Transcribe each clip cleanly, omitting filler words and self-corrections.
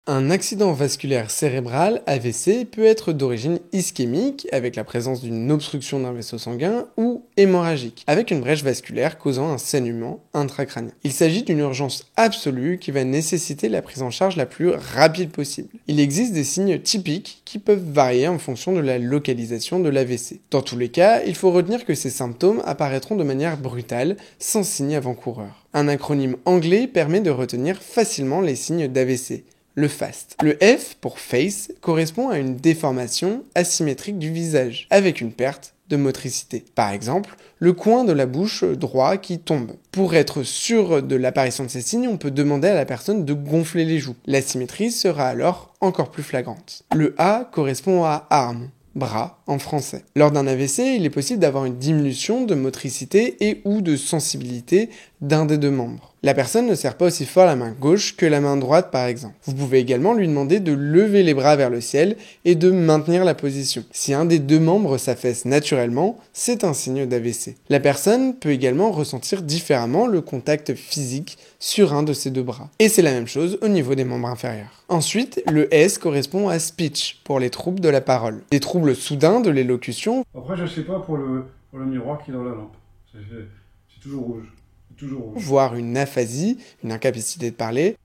Un accident vasculaire cérébral, AVC, peut être d'origine ischémique, avec la présence d'une obstruction d'un vaisseau sanguin, ou hémorragique, avec une brèche vasculaire causant un saignement intracrânien. Il s'agit d'une urgence absolue qui va nécessiter la prise en charge la plus rapide possible. Il existe des signes typiques qui peuvent varier en fonction de la localisation de l'AVC. Dans tous les cas, il faut retenir que ces symptômes apparaîtront de manière brutale, sans signe avant-coureur. Un acronyme anglais permet de retenir facilement les signes d'AVC. Le FAST. Le F, pour face, correspond à une déformation asymétrique du visage, avec une perte de motricité. Par exemple, le coin de la bouche droit qui tombe. Pour être sûr de l'apparition de ces signes, on peut demander à la personne de gonfler les joues. L'asymétrie sera alors encore plus flagrante. Le A correspond à arm, bras en français. Lors d'un AVC, il est possible d'avoir une diminution de motricité et ou de sensibilité d'un des deux membres. La personne ne serre pas aussi fort la main gauche que la main droite par exemple. Vous pouvez également lui demander de lever les bras vers le ciel et de maintenir la position. Si un des deux membres s'affaisse naturellement, c'est un signe d'AVC. La personne peut également ressentir différemment le contact physique sur un de ses deux bras. Et c'est la même chose au niveau des membres inférieurs. Ensuite, le S correspond à speech, pour les troubles de la parole. Des troubles soudains de l'élocution. Après, je sais pas pour le miroir qui est dans la lampe. C'est toujours rouge. Voire une aphasie, une incapacité de parler.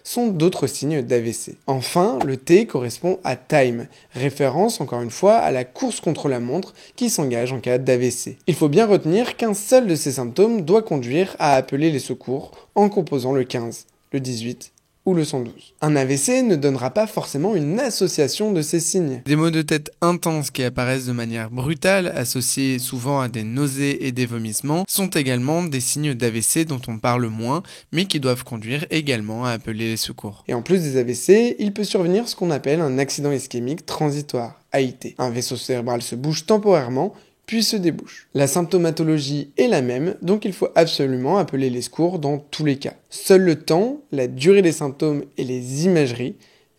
Sont d'autres signes d'AVC. Enfin, le T correspond à time, référence encore une fois à la course contre la montre qui s'engage en cas d'AVC. Il faut bien retenir qu'un seul de ces symptômes doit conduire à appeler les secours en composant le 15, le 18 ou le 112. Un AVC ne donnera pas forcément une association de ces signes. Des maux de tête intenses qui apparaissent de manière brutale, associés souvent à des nausées et des vomissements, sont également des signes d'AVC dont on parle moins, mais qui doivent conduire également à appeler les secours. Et en plus des AVC, il peut survenir ce qu'on appelle un accident ischémique transitoire, AIT. Un vaisseau cérébral se bouge temporairement, puis se débouche. La symptomatologie est la même, donc il faut absolument appeler les secours dans tous les cas. Seul le temps, la durée des symptômes et les imageries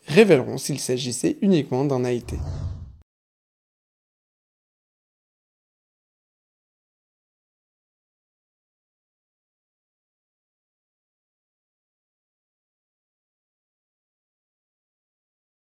révéleront s'il s'agissait uniquement d'un AIT.